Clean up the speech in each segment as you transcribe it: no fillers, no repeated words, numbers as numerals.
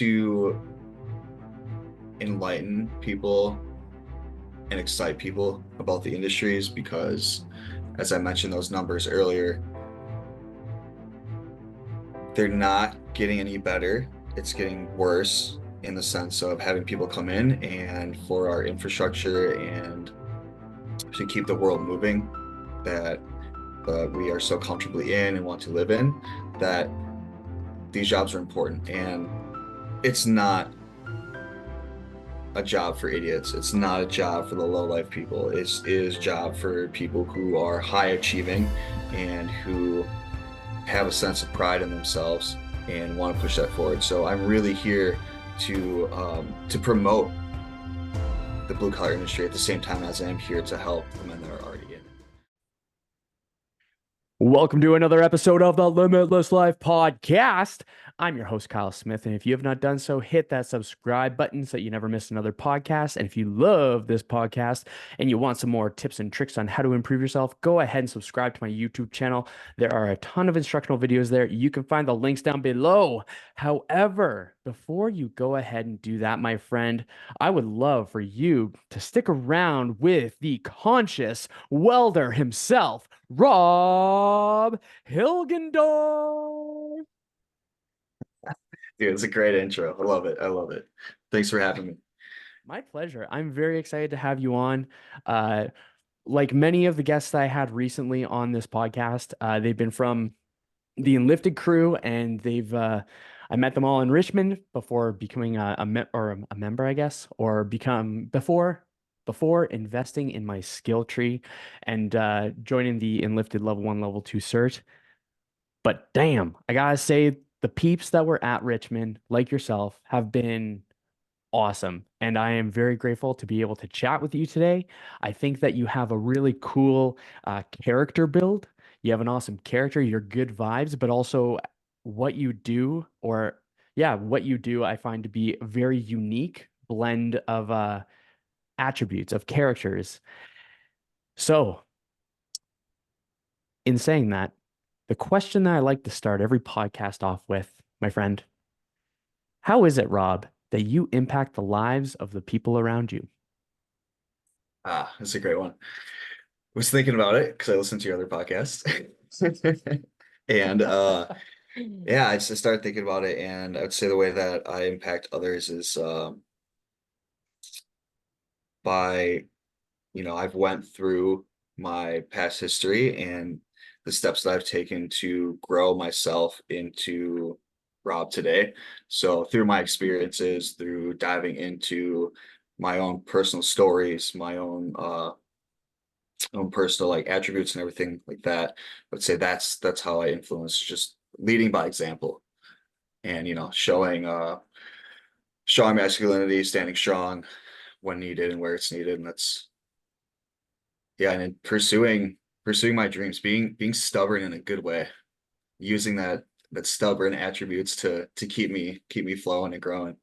to enlighten people and excite people about the industries because, as I mentioned those numbers earlier, they're not getting any better. It's getting worse in the sense of having people come in and for our infrastructure and to keep the world moving that we are so comfortably in and want to live in, that these jobs are important. And it's not a job for idiots. It's not a job for the low life people. It is a job for people who are high achieving and who have a sense of pride in themselves and want to push that forward. So I'm really here to promote the blue collar industry at the same time as I'm here to help the men that are already in it. Welcome to another episode of the Limitless Life podcast. I'm your host, Kyle Smith. And if you have not done so, hit that subscribe button so that you never miss another podcast. And if you love this podcast and you want some more tips and tricks on how to improve yourself, go ahead and subscribe to my YouTube channel. There are a ton of instructional videos there. You can find the links down below. However, before you go ahead and do that, my friend, I would love for you to stick around with the Conscious Welder himself, Rob Heilgendorf. Dude, it's a great intro. I love it. I love it. Thanks for having me. My pleasure. I'm very excited to have you on. Uh, like many of the guests I had recently on this podcast, they've been from the Enlifted crew, and I met them all in Richmond before becoming a member, I guess, or become before investing in my skill tree and joining the Enlifted Level 1, Level 2 cert. But damn, I gotta say, the peeps that were at Richmond, like yourself, have been awesome. And I am very grateful to be able to chat with you today. I think that you have a really cool character build. You have an awesome character, you're good vibes, but also what you do, or yeah, what you do, I find to be a very unique blend of attributes, of characters. So, in saying that, the question that I like to start every podcast off with, my friend, how is it, Rob, that you impact the lives of the people around you? That's a great one. I was thinking about it because I listened to your other podcast. And yeah, I just started thinking about it, and I would say the way that I impact others is by, I've went through my past history and the steps that I've taken to grow myself into Rob today. So through my experiences, through diving into my own personal stories, my own personal like attributes and everything like that, I would say that's how I influence, just leading by example and showing masculinity, standing strong when needed and where it's needed. And that's, yeah, and then pursuing my dreams, being stubborn in a good way, using that stubborn attributes to keep me flowing and growing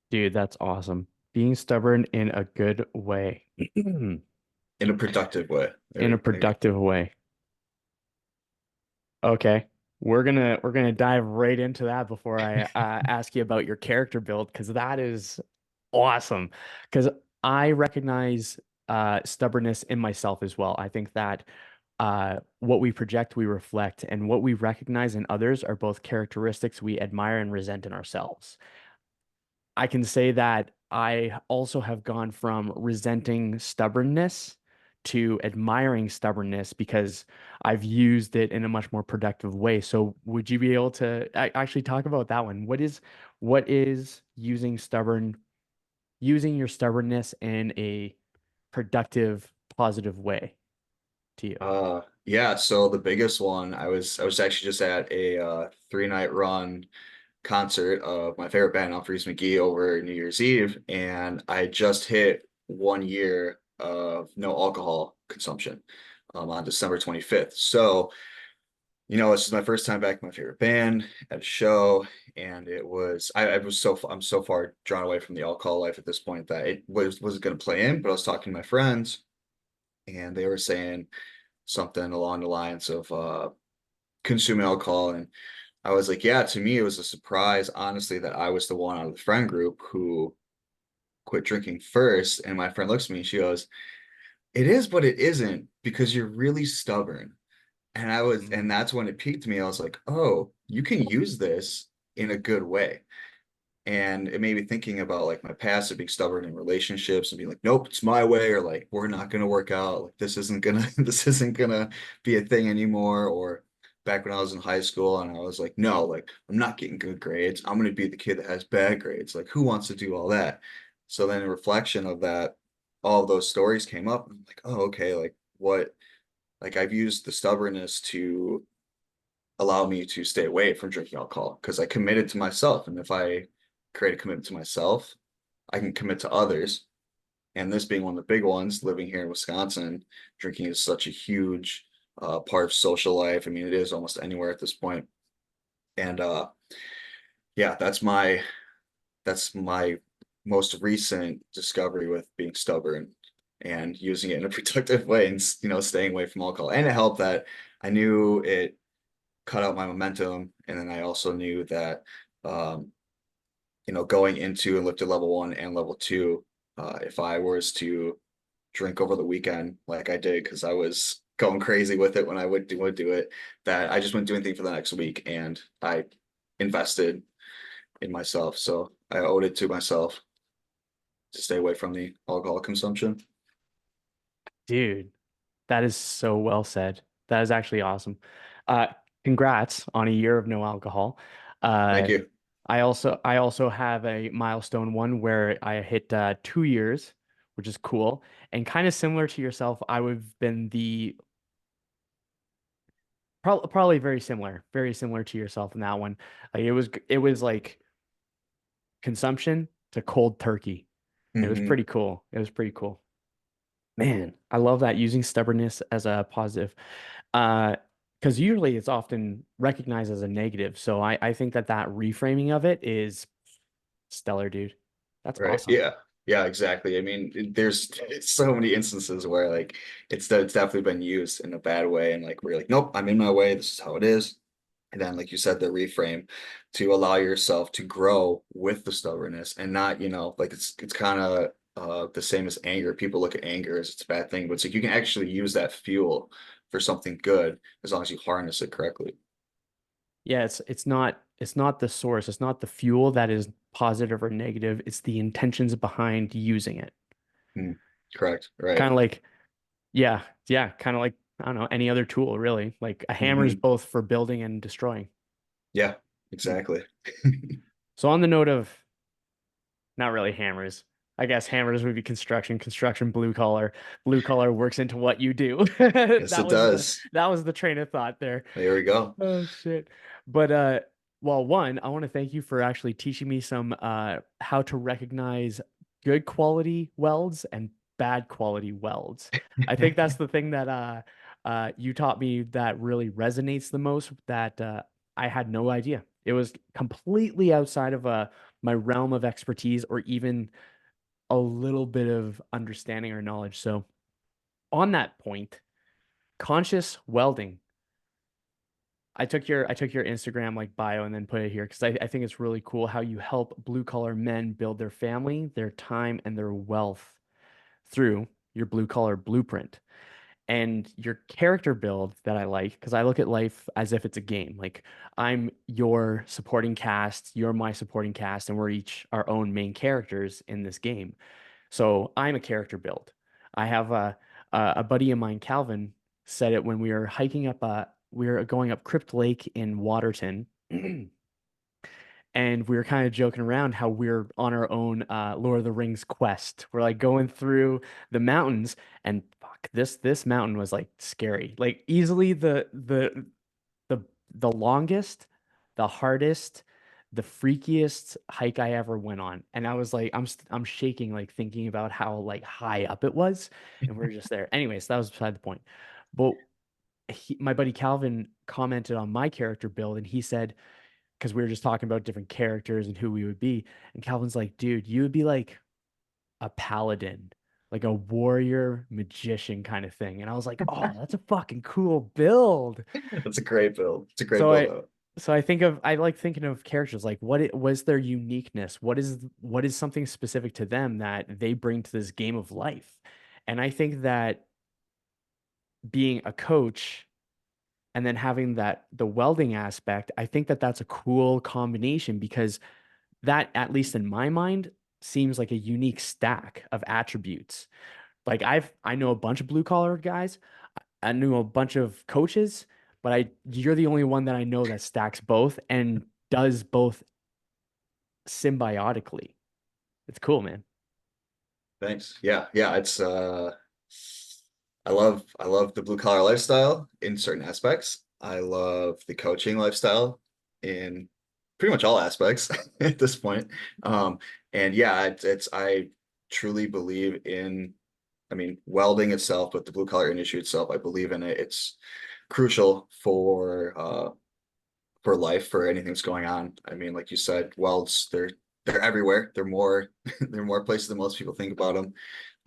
Dude, that's awesome. Being stubborn in a good way, in in a productive way. a There you productive way. Okay. We're gonna dive right into that before I ask you about your character build, because that is awesome. Because I recognize stubbornness in myself as well. I think that what we project, we reflect, and what we recognize in others are both characteristics we admire and resent in ourselves. I can say that I also have gone from resenting stubbornness to admiring stubbornness because I've used it in a much more productive way. So would you be able to actually talk about that one? What is using your stubbornness in a productive, positive way to you? go. Yeah, so the biggest one, I was actually just at a 3 night run concert of my favorite band, Humphreys McGee, over New Year's Eve, and I just hit 1 year of no alcohol consumption on December 25th. So, this is my first time back with my favorite band at a show, and I'm so far drawn away from the alcohol life at this point that it wasn't going to play in. But I was talking to my friends, and they were saying something along the lines of consuming alcohol and I was like, yeah, to me, it was a surprise, honestly, that I was the one out of the friend group who quit drinking first. And my friend looks at me and she goes, it is, but it isn't because you're really stubborn. And Mm. that's when it piqued me. I was like, oh, you can use this in a good way. And it made me thinking about like my past of being stubborn in relationships and being like, nope, it's my way, or like we're not gonna work out, like this isn't gonna this isn't gonna be a thing anymore. Or back when I was in high school and I was like, no, like I'm not getting good grades. I'm gonna be the kid that has bad grades. Like who wants to do all that? So then in reflection of that, all of those stories came up. And I'm like, oh, okay, like what like I've used the stubbornness to allow me to stay away from drinking alcohol because I committed to myself. And if I create a commitment to myself, I can commit to others. And this being one of the big ones, living here in Wisconsin, drinking is such a huge part of social life. I mean, it is almost anywhere at this point. And yeah, that's my most recent discovery with being stubborn and using it in a productive way and staying away from alcohol. And it helped that I knew it cut out my momentum. And then I also knew that, um, going into lifted level one and level two, if I was to drink over the weekend like I did, because I was going crazy with it when I would do it, that I just wouldn't do anything for the next week. And I invested in myself. So I owed it to myself to stay away from the alcohol consumption. Dude, that is so well said. That is actually awesome. Uh, Congrats on a year of no alcohol. Thank Uh, you. I also have a milestone one where I hit 2 years, which is cool. And kind of similar to yourself, I would have been the probably very similar to yourself in that one. Like it was like consumption to cold turkey. It was Hmm. pretty cool. It was pretty cool. Man, I love that using stubbornness as a positive. Uh, because usually it's often recognized as a negative. So I think that reframing of it is stellar, dude. That's Right. awesome. Yeah. Yeah, exactly. I mean, there's so many instances where like it's definitely been used in a bad way, and like we're like, nope, I'm in my way. This is how it is. And then, like you said, the reframe to allow yourself to grow with the stubbornness and not, like it's kind of the same as anger. People look at anger as it's a bad thing, but it's like you can actually use that fuel for something good as long as you harness it correctly. Yeah, it's not the source, it's not the fuel that is positive or negative. It's the intentions behind using it. Mm, correct. Right. Kind of like, yeah, kind of like I don't know, any other tool really. Like a hammer is Hmm. both for building and destroying. Yeah, Hmm. exactly. So on the note of not really hammers. I guess hammers would be construction, construction blue collar. Blue collar works into what you do. Yes, That it was the does. that was the train of thought there. There we go. Oh shit. But well, one, I want to thank you for actually teaching me some how to recognize good quality welds and bad quality welds. I think that's the thing that you taught me that really resonates the most that I had no idea. It was completely outside of my realm of expertise or even a little bit of understanding or knowledge. So on that point, conscious welding. I took your Instagram like bio and then put it here because I think it's really cool how you help blue collar men build their family, their time, and their wealth through your blue collar blueprint. And your character build that I like, because I look at life as if it's a game. Like I'm your supporting cast, you're my supporting cast, and we're each our own main characters in this game. So I'm a character build. I have a buddy of mine, Calvin, said it when we were going up Crypt Lake in Waterton, and we were kind of joking around how we're on our own Lord of the Rings quest. We're like going through the mountains, and fuck, this mountain was like scary, like easily the the longest, the hardest, the freakiest hike I ever went on. And I was like, I'm shaking like thinking about how like high up it was, and we're just there. Anyways, that was beside the point. But my buddy Calvin commented on my character build, and he said, because we were just talking about different characters and who we would be, and Calvin's like, dude, you would be like a paladin. Like a warrior magician kind of thing. And I was like, oh, that's a fucking cool build. That's a great build. It's a great So build I out. So I like thinking of characters like was their uniqueness? What is something specific to them that they bring to this game of life? And I think that being a coach and then having that the welding aspect, I think that that's a cool combination because that, at least in my mind, seems like a unique stack of attributes. Like I know a bunch of blue collar guys, I knew a bunch of coaches, but I you're the only one that I know that stacks both and does both symbiotically. It's cool, man. Thanks. Yeah, yeah, it's I love the blue collar lifestyle in certain aspects. I love the coaching lifestyle in pretty much all aspects at this point. Um, and yeah, it's I truly believe in, I mean, welding itself, but the blue collar industry itself, I believe in it. It's crucial for life, for anything that's going on. I mean, like you said, welds, they're everywhere. They're more they're more places than most people think about them.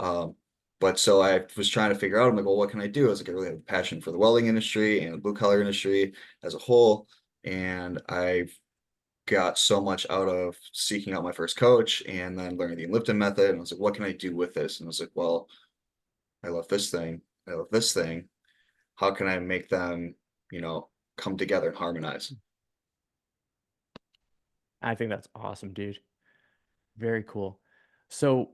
Um, but so I was trying to figure out, I'm like, well, what can I do? I was like, I really have a passion for the welding industry and the blue collar industry as a whole. And I've got so much out of seeking out my first coach and then learning the Lipton method. And I was like, what can I do with this? And I was like, well, I love this thing. I love this thing. How can I make them, you know, come together and harmonize? I think that's awesome, dude. Very cool. So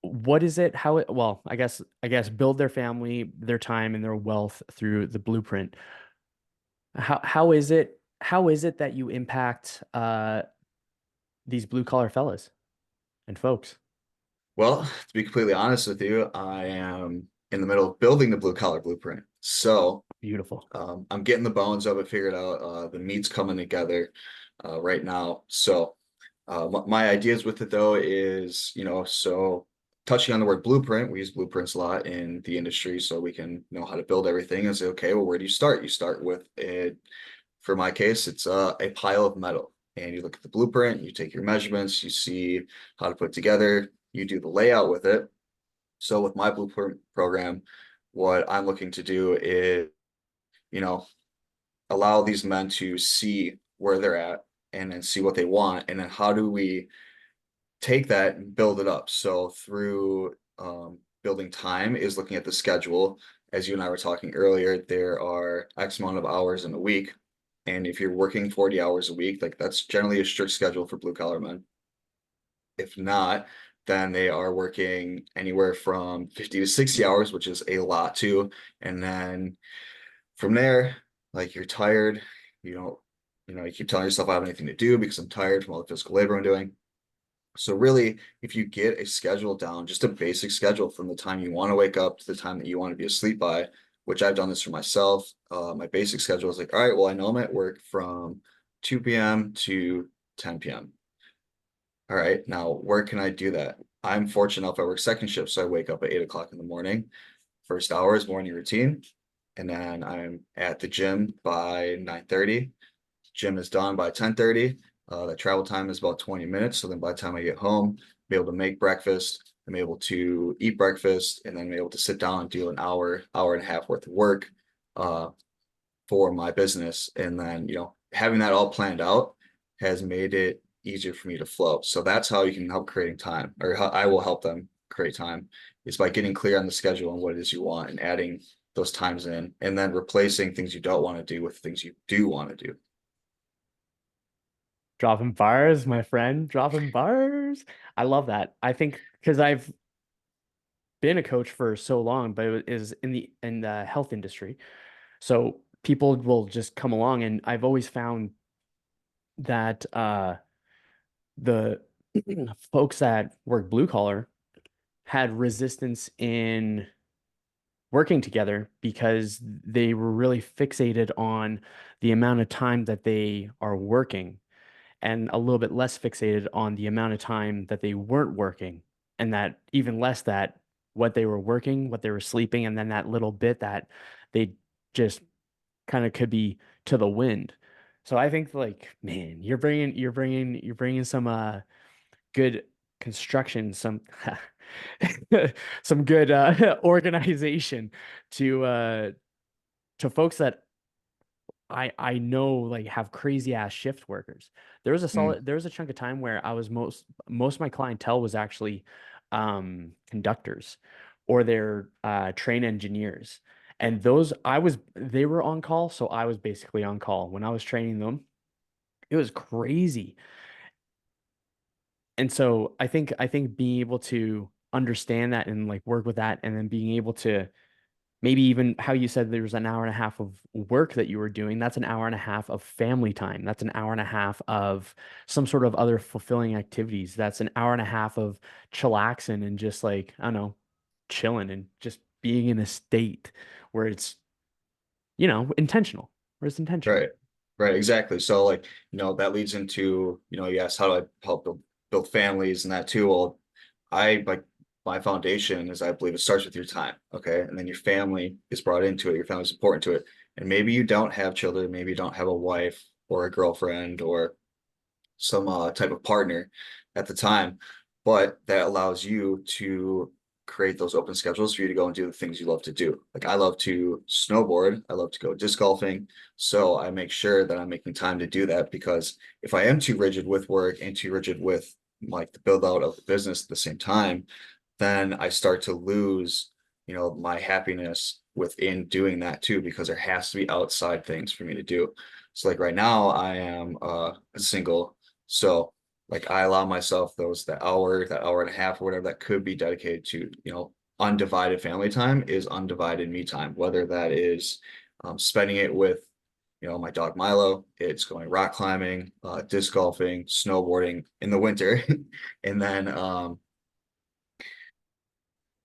what is it? How it, well, I guess build their family, their time, and their wealth through the blueprint. How is it that you impact these blue collar fellas and folks? Well, to be completely honest with you, I am in the middle of building the blue collar blueprint. So Beautiful. I'm getting the bones of it figured out. The meat's coming together right now. So my ideas with it though is, you know, so touching on the word blueprint, we use blueprints a lot in the industry so we can know how to build everything and say, okay, well, where do you start? You start with it. For my case, it's a pile of metal. And you look at the blueprint, you take your measurements, you see how to put it together, you do the layout with it. So with my blueprint program, what I'm looking to do is, you know, allow these men to see where they're at and then see what they want. And then how do we take that and build it up? So through building time is looking at the schedule. As you and I were talking earlier, there are X amount of hours in a week. And if you're working 40 hours a week, like that's generally a strict schedule for blue collar men. If not, then they are working anywhere from 50 to 60 hours, which is a lot too. And then from there, like you're tired, you don't, you know, you keep telling yourself I have anything to do because I'm tired from all the physical labor I'm doing. So really, if you get a schedule down, just a basic schedule from the time you want to wake up to the time that you want to be asleep by, which I've done this for myself. My basic schedule is like, all right, well, I know I'm at work from 2 p.m. to 10 p.m. All right, now where can I do that? I'm fortunate enough I work second shift, so I wake up at 8 o'clock in the morning. First hour is morning routine, and then I'm at the gym by 9:30. Gym is done by 10:30. The travel time is about 20 minutes. So then by the time I get home, I'm able to make breakfast. I'm able to eat breakfast and then I'm able to sit down and do an hour and a half worth of work uh, for my business. And then, you know, having that all planned out has made it easier for me to flow. So that's how you can help creating time, or how I will help them create time, is by getting clear on the schedule and what it is you want and adding those times in, and then replacing things you don't want to do with things you do want to do. Dropping bars, my friend, dropping bars. I love that. I think because I've been a coach for so long, but it is in the health industry. So people will just come along, and I've always found that the folks that work blue collar had resistance in working together because they were really fixated on the amount of time that they are working and a little bit less fixated on the amount of time that they weren't working, and that even less that what they were working, what they were sleeping, and then that little bit that they just kind of could be to the wind. So I think like, man, you're bringing some good construction, some some good organization to folks that I know like have crazy ass shift workers. Mm, There was a chunk of time where I was most of my clientele was actually conductors or they're train engineers. And those they were on call, so I was basically on call when I was training them. It was crazy. And so I think being able to understand that and like work with that and then being able to maybe even how you said there was an hour and a half of work that you were doing, that's an hour and a half of family time. That's an hour and a half of some sort of other fulfilling activities. That's an hour and a half of chillaxing and just like, I don't know, chilling and just being in a state where it's, intentional, where it's intentional. right. Right, exactly. So like, that leads into, yes, how do I help build families and that too? Well, I like my foundation is I believe it starts with your time. Okay. And then your family is brought into it. Your family's important to it. And maybe you don't have children, maybe you don't have a wife or a girlfriend or some type of partner at the time, but that allows you to create those open schedules for you to go and do the things you love to do. Like I love to snowboard, I love to go disc golfing, so I make sure that I'm making time to do that because if I am too rigid with work and too rigid with like the build out of the business at the same time, then I start to lose, my happiness within doing that too, because there has to be outside things for me to do. So like right now I am single. So like I allow myself that hour and a half or whatever that could be dedicated to, undivided family time is undivided me time, whether that is spending it with, my dog Milo, it's going rock climbing, disc golfing, snowboarding in the winter. And then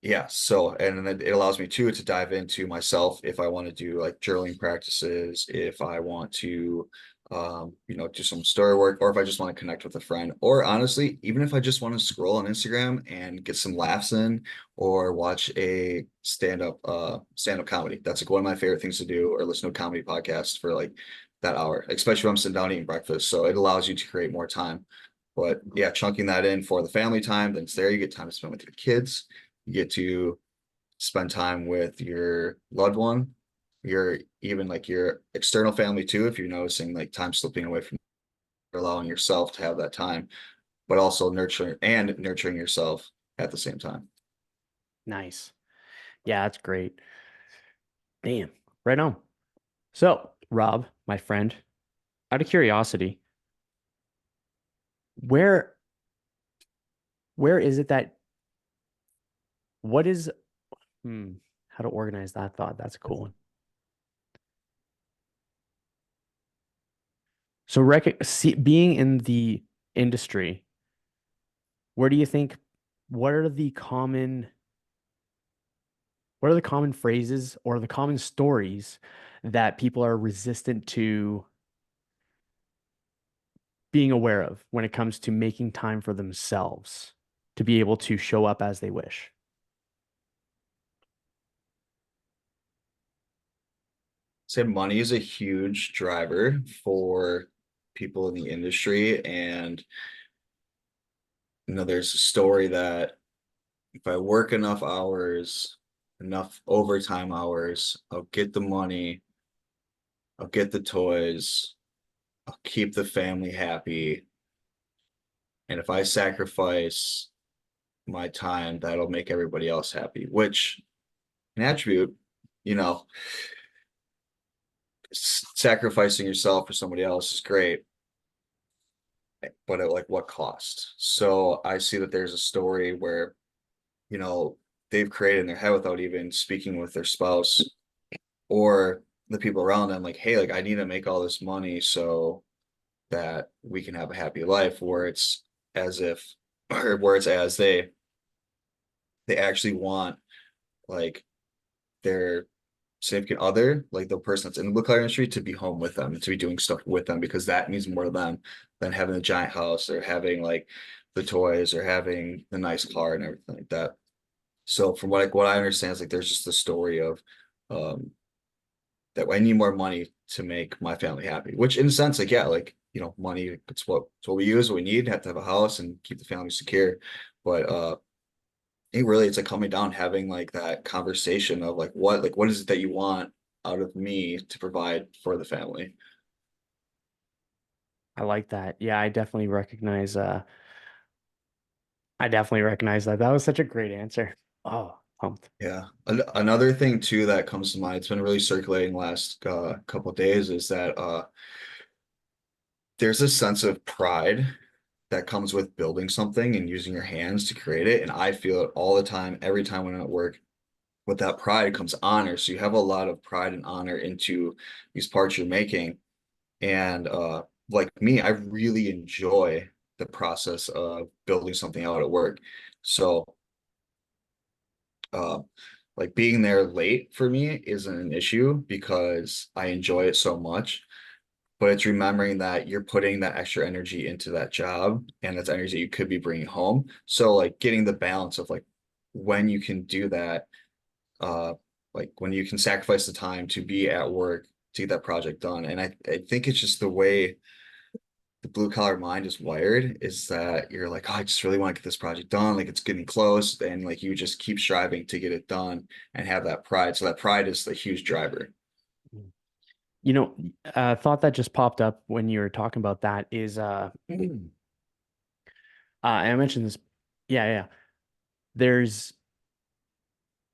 yeah, so and then it allows me too to dive into myself if I want to do like journaling practices, if I want to do some story work, or if I just want to connect with a friend, or honestly, even if I just want to scroll on Instagram and get some laughs in or watch a stand-up comedy. That's like one of my favorite things to do, or listen to a comedy podcast for like that hour, especially when I'm sitting down eating breakfast. So it allows you to create more time. But yeah, chunking that in for the family time, then it's there you get time to spend with your kids, you get to spend time with your loved one, your even like your external family too, if you're noticing like time slipping away from allowing yourself to have that time, but also nurturing yourself at the same time. Nice. Yeah, that's great. Damn. Right on. So, Rob, my friend, out of curiosity, where where is it that what is hmm, how to organize that thought? That's a cool one. So, being in the industry, where do you think what are the common what are the common phrases or the common stories that people are resistant to being aware of when it comes to making time for themselves to be able to show up as they wish? Say money is a huge driver for people in the industry. And there's a story that if I work enough hours, enough overtime hours, I'll get the money, I'll get the toys, I'll keep the family happy. And if I sacrifice my time, that'll make everybody else happy, which an attribute, you know, sacrificing yourself for somebody else is great, but at like what cost? So I see that there's a story where, you know, they've created in their head without even speaking with their spouse or the people around them, like, hey, like I need to make all this money so that we can have a happy life, where it's as if or where it's as they actually want like their significant other, like the person that's in the blue collar industry, to be home with them and to be doing stuff with them because that means more to them than having a giant house or having like the toys or having the nice car and everything like that. So from what I understand is like there's just the story of um that I need more money to make my family happy, which in a sense, like, yeah, like, money, it's what we use, what we need, have to have a house and keep the family secure. But I think really it's like coming down, having like that conversation of like what is it that you want out of me to provide for the family. I like that. Yeah, I definitely recognize that. That was such a great answer. Oh, pumped. Yeah. Another thing too that comes to mind, it's been really circulating last couple of days, is that there's a sense of pride that comes with building something and using your hands to create it. And I feel it all the time, every time when I'm at work. With that pride comes honor. So you have a lot of pride and honor into these parts you're making. And like me, I really enjoy the process of building something out at work. So uh, like being there late for me isn't an issue because I enjoy it so much. But it's remembering that you're putting that extra energy into that job and that's energy you could be bringing home. So like getting the balance of like when you can do that, uh, like when you can sacrifice the time to be at work to get that project done. And I think it's just the way the blue collar mind is wired, is that you're like, oh, I just really want to get this project done. Like it's getting close. And like you just keep striving to get it done and have that pride. So that pride is the huge driver. You know, a thought that just popped up when you were talking about that is and I mentioned this. Yeah, yeah. There's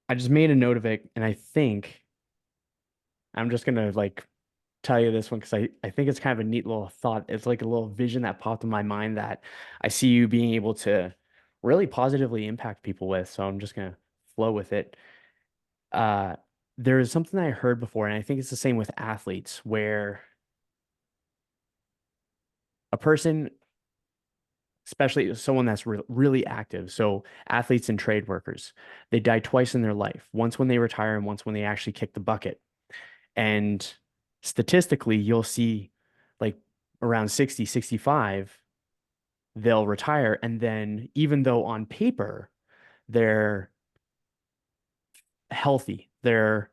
I just made a note of it, and I think I'm just gonna like tell you this one because I think it's kind of a neat little thought. It's like a little vision that popped in my mind that I see you being able to really positively impact people with. So I'm just gonna flow with it. Uh, there is something I heard before, and I think it's the same with athletes, where a person, especially someone that's really active, so athletes and trade workers, they die twice in their life, once when they retire and once when they actually kick the bucket. And statistically, you'll see like around 60, 65, they'll retire. And then even though on paper they're healthy, they're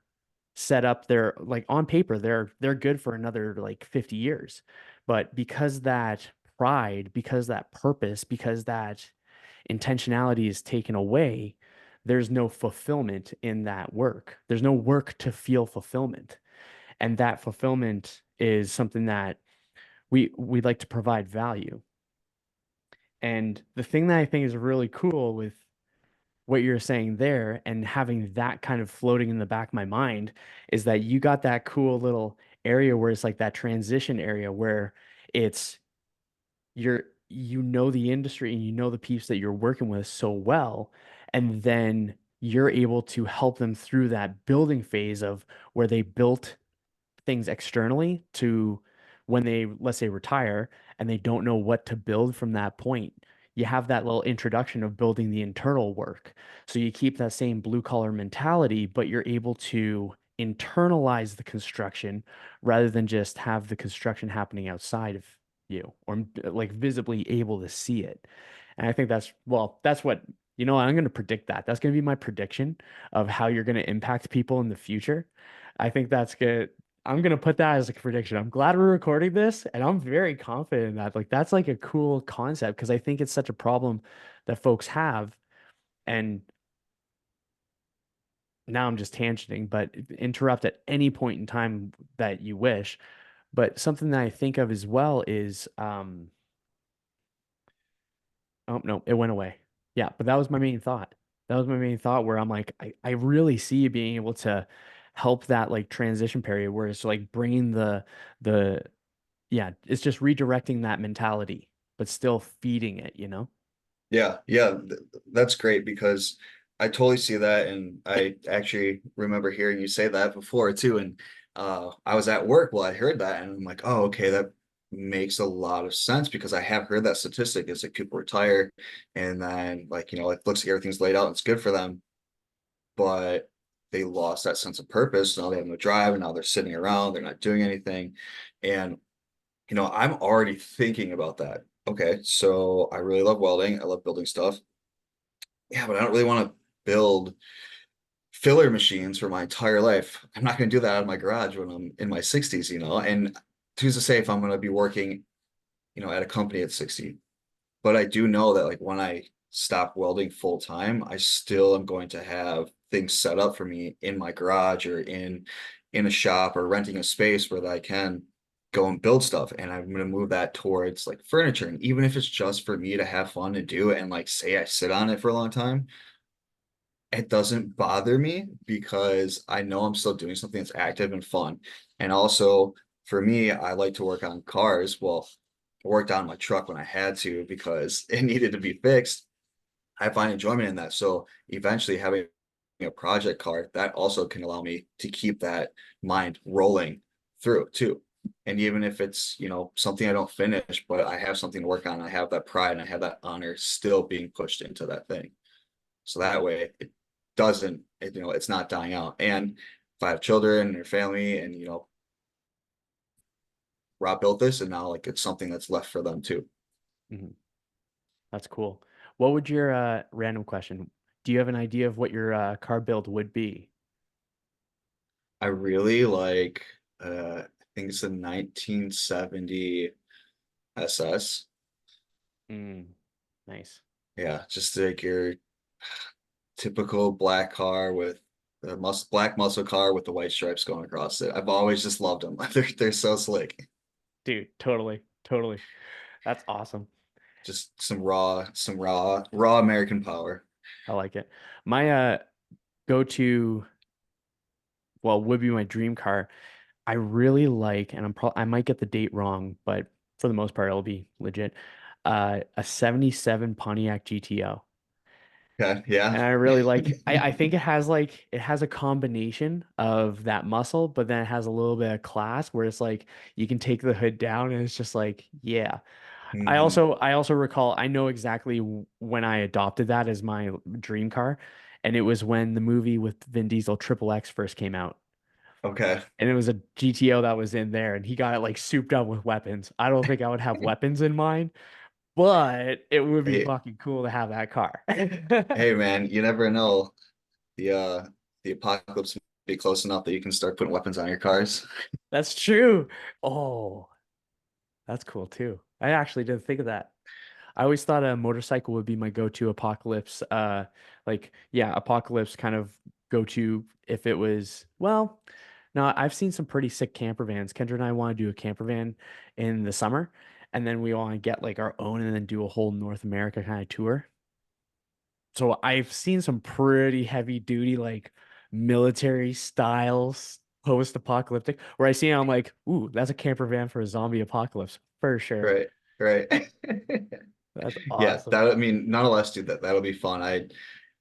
set up, they're like on paper, they're good for another like 50 years. But because that pride, because that purpose, because that intentionality is taken away, there's no fulfillment in that work. There's no work to feel fulfillment. And that fulfillment is something that we like to provide value. And the thing that I think is really cool with what you're saying there and having that kind of floating in the back of my mind is that you got that cool little area where it's like that transition area where it's you know the industry and you know the peeps that you're working with so well, and then you're able to help them through that building phase of where they built things externally to when they, let's say, retire and they don't know what to build from that point. You have that little introduction of building the internal work. So you keep that same blue collar mentality, but you're able to internalize the construction rather than just have the construction happening outside of you or like visibly able to see it. And I think that's what, I'm going to predict that. That's going to be my prediction of how you're going to impact people in the future. I think that's good. I'm gonna put that as a prediction. I'm glad we're recording this, and I'm very confident in that. Like that's like a cool concept because I think it's such a problem that folks have. And now I'm just tangenting, but interrupt at any point in time that you wish. But something that I think of as well is oh no, it went away. Yeah, but that was my main thought. That was my main thought where I'm like, I really see you being able to help that like transition period where it's like bringing the yeah, it's just redirecting that mentality, but still feeding it? Yeah, yeah, that's great because I totally see that, and I actually remember hearing you say that before too. And I was at work while I heard that, and I'm like, oh, okay, that makes a lot of sense because I have heard that statistic is like people retire, and then like it looks like everything's laid out and it's good for them, but they lost that sense of purpose. Now they have no drive, and now they're sitting around, they're not doing anything, and I'm already thinking about that. Okay, so I really love welding. I love building stuff. Yeah, but I don't really want to build filler machines for my entire life. I'm not going to do that out of my garage when I'm in my 60s, and who's to say if I'm going to be working, at a company at 60. But I do know that like when I stop welding full time, I still am going to have things set up for me in my garage or in in a shop or renting a space where I can go and build stuff. And I'm gonna move that towards like furniture. And even if it's just for me to have fun and do it and like say I sit on it for a long time, it doesn't bother me because I know I'm still doing something that's active and fun. And also for me, I like to work on cars. Well, I worked on my truck when I had to because it needed to be fixed. I find enjoyment in that. So eventually having a project car, that also can allow me to keep that mind rolling through too. And even if it's, something I don't finish, but I have something to work on, I have that pride and I have that honor still being pushed into that thing. So that way it doesn't, it's not dying out. And if I have children or family and, Rob built this and now like it's something that's left for them too. Mhm. That's cool. What would your random question? Do you have an idea of what your car build would be? I really like, I think it's a 1970 SS. Mm, nice. Yeah, just like your typical black car with the black muscle car with the white stripes going across it. I've always just loved them. They're so slick. Dude, totally, totally. That's awesome. Just raw American power. I like it. My go-to, well, would be my dream car. I really like, and I might get the date wrong, but for the most part, it'll be legit. A 77 Pontiac GTO. Okay, And yeah. I really like I think it has a combination of that muscle, but then it has a little bit of class where it's like you can take the hood down and it's just like, yeah. Hmm. I also recall I know exactly when I adopted that as my dream car, and it was when the movie with Vin Diesel Triple X first came out. Okay. And it was a GTO that was in there, and he got it like souped up with weapons. I don't think I would have weapons in mine, but it would be Hey, fucking cool to have that car. hey man, you never know. The apocalypse may be close enough that you can start putting weapons on your cars. That's true. Oh, that's cool too. I actually didn't think of that. I always thought a motorcycle would be my go-to apocalypse. Like, yeah, apocalypse kind of go-to if it was, well, no, I've seen some pretty sick camper vans. Kendra and I want to do a camper van in the summer, and then we want to get like our own and then do a whole North America kind of tour. So I've seen some pretty heavy duty, like military styles, post-apocalyptic, where I see it, I'm like, ooh, that's a camper van for a zombie apocalypse for sure. Right, right. That's Yeah, awesome. that I mean, none of us do that. That'll be fun. I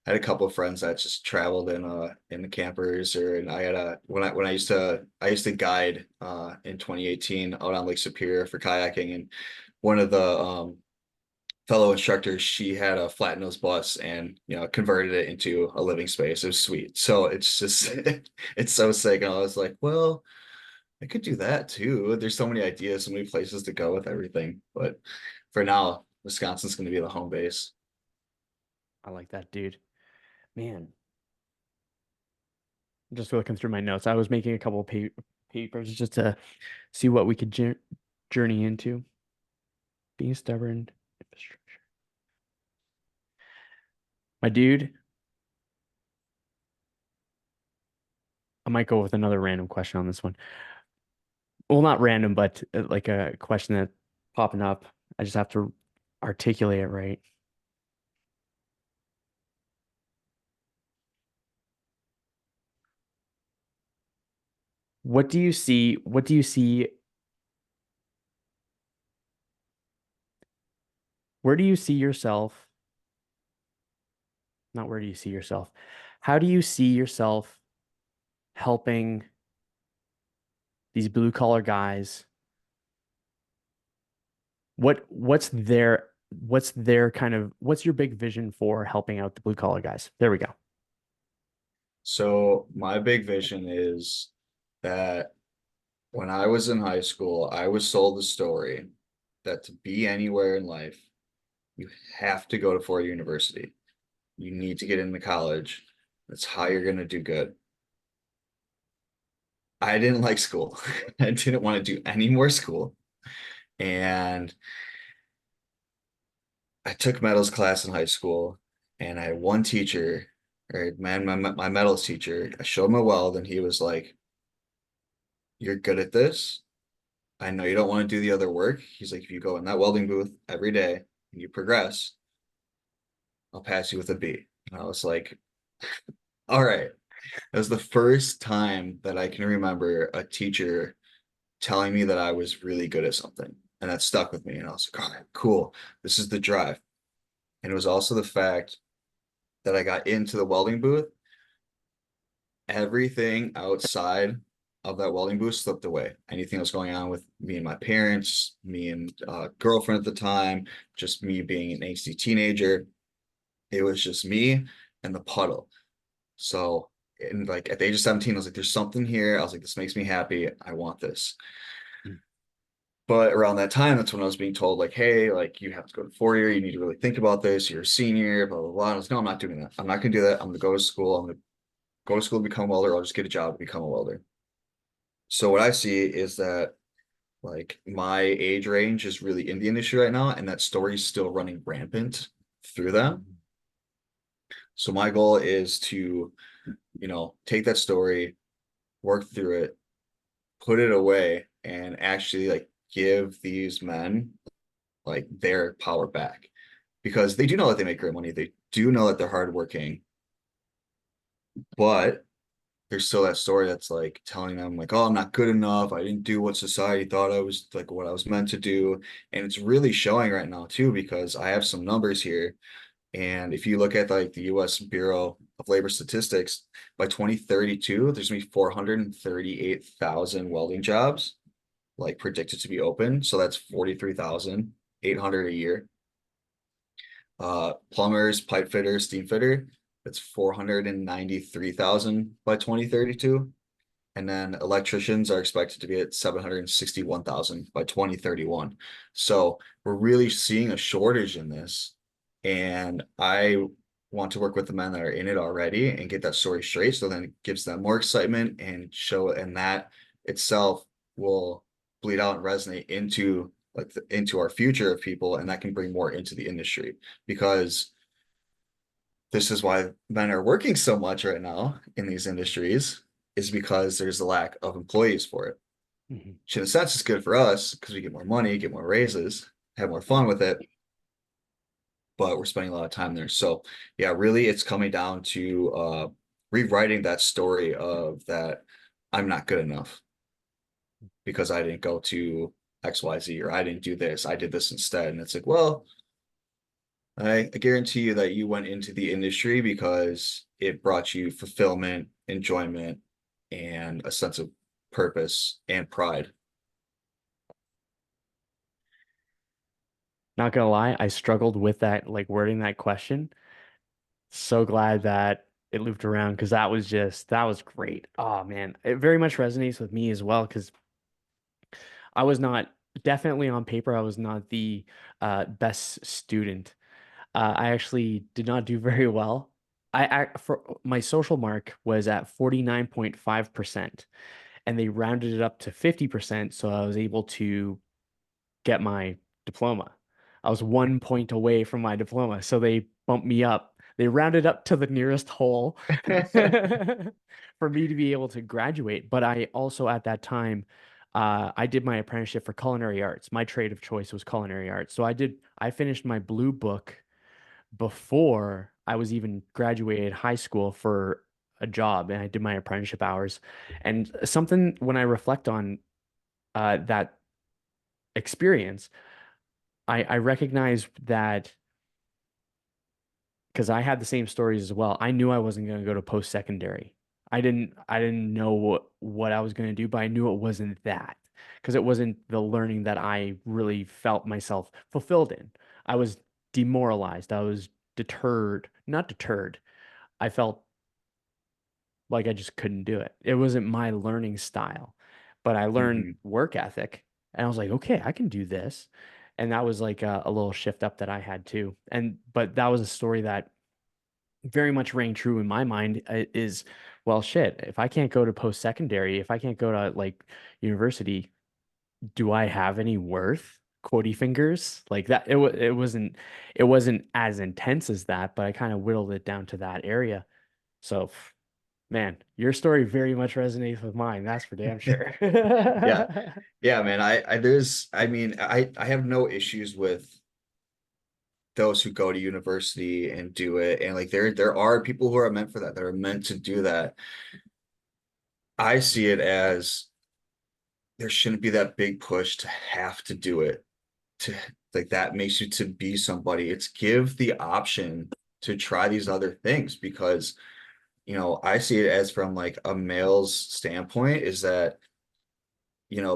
had a couple of friends that just traveled in the campers or and I had a when I used to guide in 2018 out on Lake Superior for kayaking and one of the fellow instructors, she had a flat nose bus and converted it into a living space. It was sweet. So it's just it's so sick. And I was like, well, I could do that too. There's so many ideas, so many places to go with everything. But for now, Wisconsin's going to be the home base. I like that, dude. Man, I'm just looking through my notes. I was making a couple of papers just to see what we could journey into. Being stubborn, infrastructure. My dude, I might go with another random question on this one. Well, not random, but like a question that popping up. I just have to articulate it right. What do you see? What do you see? Where do you see yourself? Not where do you see yourself? How do you see yourself helping these blue collar guys? What's their kind of what's your big vision for helping out the blue collar guys? There we go. So my big vision is that when I was in high school, I was sold the story that to be anywhere in life, you have to go to Ford University. You need to get into college. That's how you're going to do good. I didn't like school. I didn't want to do any more school. And I took metals class in high school and I had one teacher, or man, my metals teacher, I showed him a weld and he was like, you're good at this. I know you don't want to do the other work. He's like, if you go in that welding booth every day and you progress, I'll pass you with a B. And I was like, all right. That was the first time that I can remember a teacher telling me that I was really good at something. And that stuck with me. And I was like, all right, cool. This is the drive. And it was also the fact that I got into the welding booth. Everything outside of that welding booth slipped away. Anything that was going on with me and my parents, me and girlfriend at the time, just me being an angsty teenager, it was just me and the puddle. So, and like at the age of 17, I was like, there's something here. I was like, this makes me happy. I want this. But around that time, that's when I was being told, like, hey, like you have to go to 4 year, you need to really think about this. You're a senior, blah, blah, blah. And I was like, no, I'm not doing that. I'm not gonna do that. I'm gonna go to school. I'm gonna go to school to become a welder. I'll just get a job to become a welder. So what I see is that like my age range is really in the industry right now, and that story's still running rampant through them. So my goal is to, take that story, work through it, put it away, and actually like give these men like their power back because they do know that they make great money. They do know that they're hardworking, but there's still that story that's like telling them like, oh, I'm not good enough. I didn't do what society thought I was like what I was meant to do. And it's really showing right now too, because I have some numbers here. And if you look at like the US Bureau of Labor Statistics, by 2032, there's gonna be 438,000 welding jobs like predicted to be open. So that's 43,800 a year. Plumbers, pipe fitter, steam fitter, that's 493,000 by 2032. And then electricians are expected to be at 761,000 by 2031. So we're really seeing a shortage in this. And I want to work with the men that are in it already and get that story straight. So then it gives them more excitement and show, and that itself will bleed out and resonate into into our future of people, and that can bring more into the industry because this is why men are working so much right now in these industries is because there's a lack of employees for it. Mhm. Which in a sense is good for us because we get more money, get more raises, have more fun with it, but we're spending a lot of time there. So yeah, really it's coming down to rewriting that story of that I'm not good enough because I didn't go to XYZ or I didn't do this, I did this instead. And it's like, well, I guarantee you that you went into the industry because it brought you fulfillment, enjoyment, and a sense of purpose and pride. Not gonna lie, I struggled with that, like wording that question. So glad that it looped around because that was great. Oh man, it very much resonates with me as well because I was not definitely on paper, I was not the best student. I actually did not do very well. For my social mark was at 49.5%, and they rounded it up to 50%, so I was able to get my diploma. I was 1 point away from my diploma, so they bumped me up. They rounded up to the nearest hole for me to be able to graduate. But I also, at that time, I did my apprenticeship for culinary arts. My trade of choice was culinary arts. I finished my blue book before I was even graduated high school for a job, and I did my apprenticeship hours. And something when I reflect on that experience, I recognize that because I had the same stories as well. I knew I wasn't going to go to post-secondary. I didn't know what I was going to do, but I knew it wasn't that because it wasn't the learning that I really felt myself fulfilled in. I was demoralized. I was deterred, not deterred. I felt like I just couldn't do it. It wasn't my learning style, but I learned Mhm. work ethic and I was like, okay, I can do this. And that was like a little shift up that I had too. But that was a story that very much rang true in my mind is, well, shit, if I can't go to post-secondary, if I can't go to like university, do I have any worth? Quotey fingers like that. It wasn't as intense as that, but I kind of whittled it down to that area. So Man, your story very much resonates with mine. That's for damn sure. Yeah. Yeah, man. I mean, I have no issues with those who go to university and do it. And like there are people who are meant for that, that are meant to do that. I see it as there shouldn't be that big push to have to do it. To like that makes you to be somebody. It's give the option to try these other things because I see it as from like a male's standpoint is that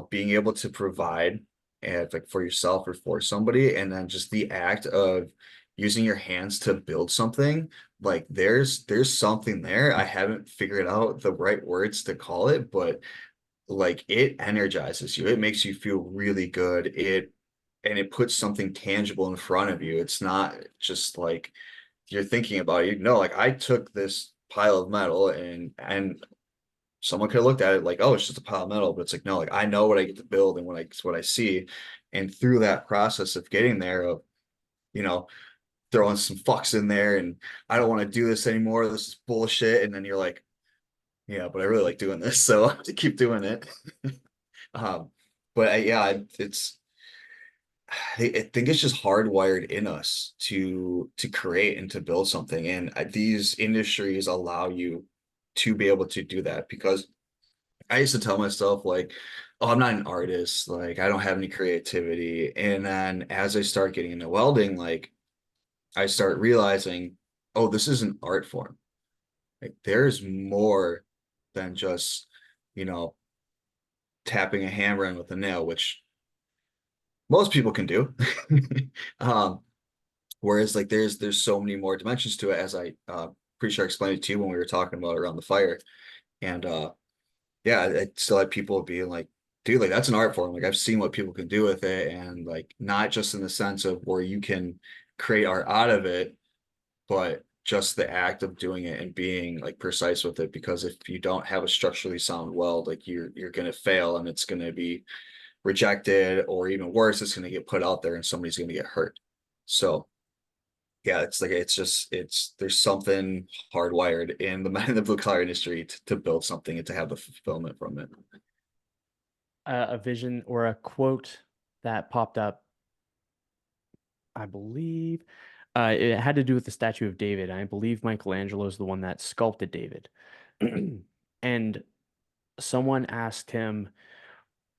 being able to provide and like for yourself or for somebody, and then just the act of using your hands to build something, like there's something there. I haven't figured out the right words to call it, but like it energizes you. It makes you feel really good. It puts something tangible in front of you. It's not just like you're thinking about it. Like I took this pile of metal and someone could have looked at it like, oh, it's just a pile of metal, but it's like, no, like I know what I get to build and what I see. And through that process of getting there, of, you know, throwing some fucks in there and I don't want to do this anymore. This is bullshit. And then you're like, yeah, but I really like doing this. So I have to keep doing it. Um, but yeah, I think it's just hardwired in us to create and to build something. And these industries allow you to be able to do that because I used to tell myself like, oh, I'm not an artist, like I don't have any creativity. And then as I start getting into welding, like I start realizing, oh, this is an art form. Like there's more than just, you know, tapping a hammer in with a nail, which most people can do. Um, whereas like there's so many more dimensions to it, as I pretty sure I explained it to you when we were talking about it around the fire. And yeah, I still had people being like, dude, like that's an art form. Like I've seen what people can do with it, and like not just in the sense of where you can create art out of it, but just the act of doing it and being like precise with it. Because if you don't have a structurally sound weld, like you're gonna fail and it's gonna be rejected, or even worse, it's gonna get put out there and somebody's gonna get hurt. So yeah, it's like it's there's something hardwired in the in the blue collar industry to build something and to have the fulfillment from it. A vision or a quote that popped up, I believe, it had to do with the statue of David. I believe Michelangelo is the one that sculpted David. And someone asked him,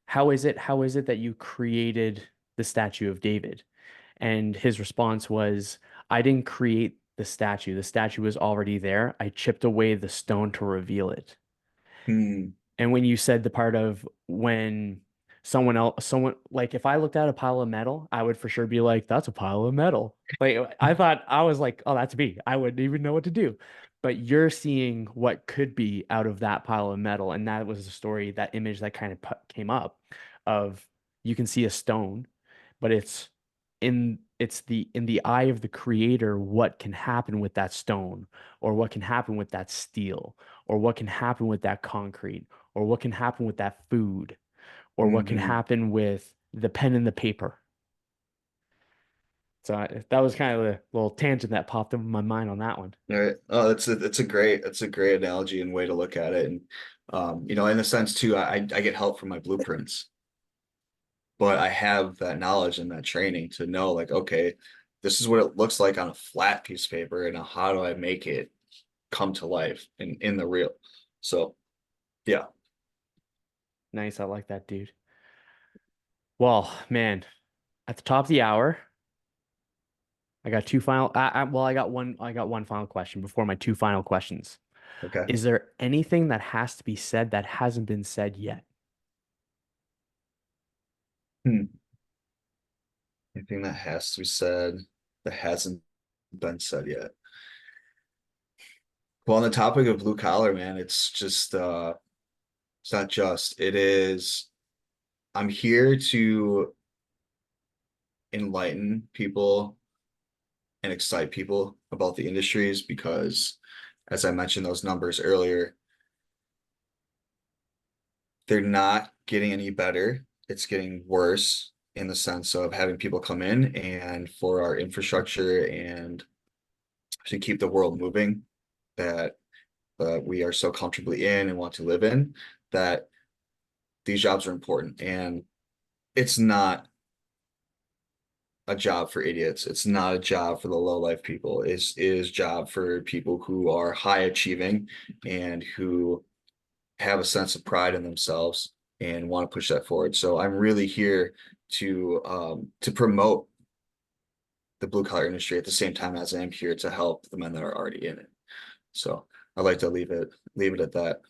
how is it that you created the statue of David? And his response was, I didn't create the statue. The statue was already there. I chipped away the stone to reveal it. Hmm. And when you said the part of when someone like if I looked at a pile of metal, I would for sure be like, that's a pile of metal. Like I thought I was like, oh, that's me. I wouldn't even know what to do. But you're seeing what could be out of that pile of metal. And that was the story, that image that kind of came up of you can see a stone, but it's in the eye of the creator what can happen with that stone, or what can happen with that steel, or what can happen with that concrete, or what can happen with that food, or what can Hmm. happen with the pen and the paper. So that was kind of a little tangent that popped up in my mind on that one. All right. Oh, that's a great analogy and way to look at it. And in a sense too, I get help from my blueprints, but I have that knowledge and that training to know like, okay, this is what it looks like on a flat piece of paper, and how do I make it come to life in the real. So yeah. Nice. I like that, dude. Well, man, at the top of the hour, I got two final. Well, I got one final question before my two final questions. Okay. Is there anything that has to be said that hasn't been said yet? Hmm. Anything that has to be said that hasn't been said yet. Well, on the topic of blue collar, man, it's not just, it is, I'm here to enlighten people and excite people about the industries because, as I mentioned those numbers earlier, they're not getting any better. It's getting worse in the sense of having people come in and for our infrastructure and to keep the world moving, that that we are so comfortably in and want to live in, that these jobs are important. And it's not a job for idiots. It's not a job for the low life people. It is job for people who are high achieving and who have a sense of pride in themselves and want to push that forward. So I'm really here to promote the blue collar industry at the same time as I am here to help the men that are already in it. So I'd like to leave it at that.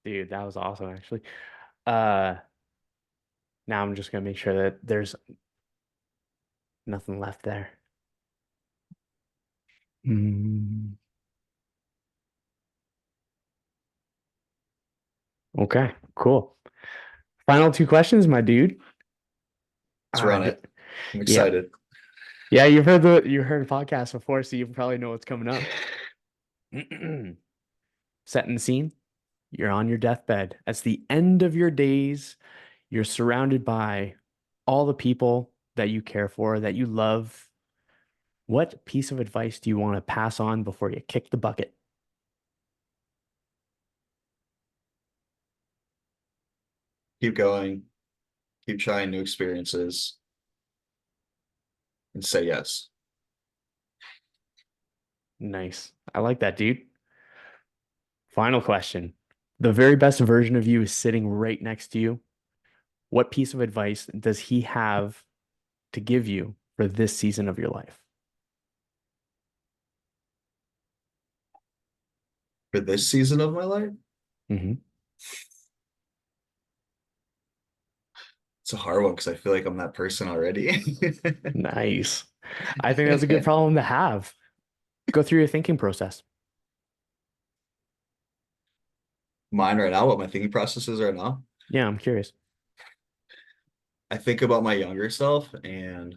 Dude, that was awesome actually. Uh Now I'm just gonna make sure that there's nothing left there. Mm, okay, cool. Final two questions, my dude. Let's run D it. I'm Yep. excited. Yeah, you heard the podcast before, so you probably know what's coming up. Setting the scene. You're on your deathbed. It's the end of your days. You're surrounded by all the people that you care for, that you love. What piece of advice do you want to pass on before you kick the bucket? Keep going, keep trying new experiences, and say yes. Nice. I like that, dude. Final question. The very best version of you is sitting right next to you. What piece of advice does he have to give you for this season of your life? For this season of my life, Hmm. it's a hard one because I feel like I'm that person already. Nice. I think that's a good problem to have. Go through your thinking process. Mine right now, what my thinking process is right now. Yeah, I'm curious. I think about my younger self and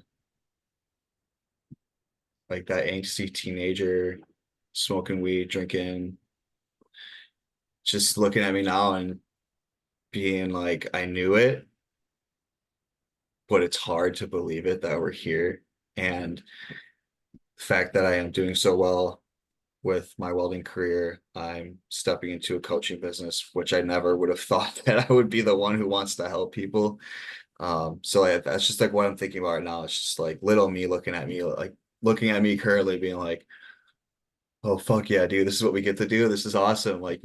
like that angsty teenager smoking weed, drinking, just looking at me now and being like, I knew it, but it's hard to believe it that we're here. And the fact that I am doing so well with my welding career, I'm stepping into a coaching business, which I never would have thought that I would be the one who wants to help people. So that's just like what I'm thinking about right now. It's just like little me looking at me currently being like, oh fuck yeah, dude, this is what we get to do. This is awesome. Like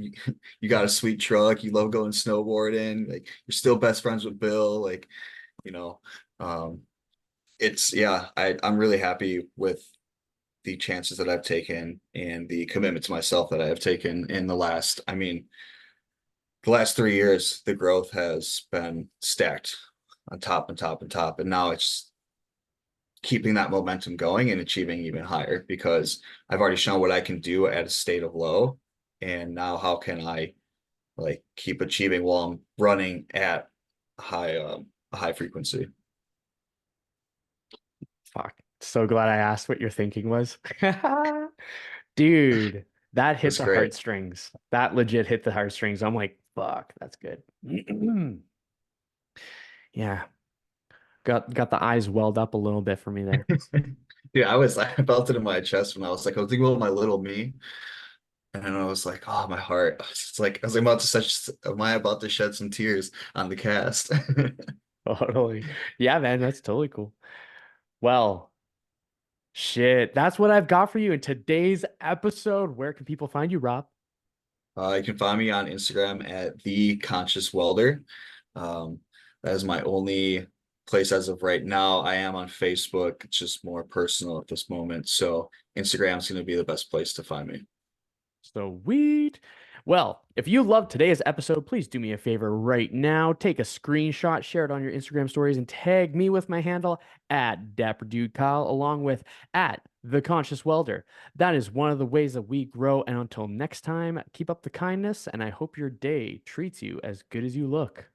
you got a sweet truck, you love going snowboarding, like you're still best friends with Bill, like, you know, um, it's yeah, I'm really happy with the chances that I've taken and the commitment to myself that I have taken in the last 3 years, the growth has been stacked on top and top and top. And now it's keeping that momentum going and achieving even higher because I've already shown what I can do at a state of low. And now how can I like keep achieving while I'm running at a high frequency? Fuck. So glad I asked what your thinking was. Dude, that hit That's the great. heartstrings. That legit hit the heartstrings. I'm like, fuck, that's good. Yeah, got the eyes welled up a little bit for me there. Yeah, I felt it in my chest when I was thinking about my little me. And I was like, oh, my heart. It's like I was about to such am I about to shed some tears on the cast? Totally. Yeah, man, that's totally cool. Well, shit, that's what I've got for you in today's episode. Where can people find you, Rob? You can find me on Instagram at the Conscious Welder. Um, that is my only place as of right now. I am on Facebook. It's just more personal at this moment. So Instagram is going to be the best place to find me. Sweet. Well, if you loved today's episode, please do me a favor right now. Take a screenshot, share it on your Instagram stories, and tag me with my handle at Dapper Dude Kyle, along with at The Conscious Welder. That is one of the ways that we grow. And until next time, keep up the kindness, and I hope your day treats you as good as you look.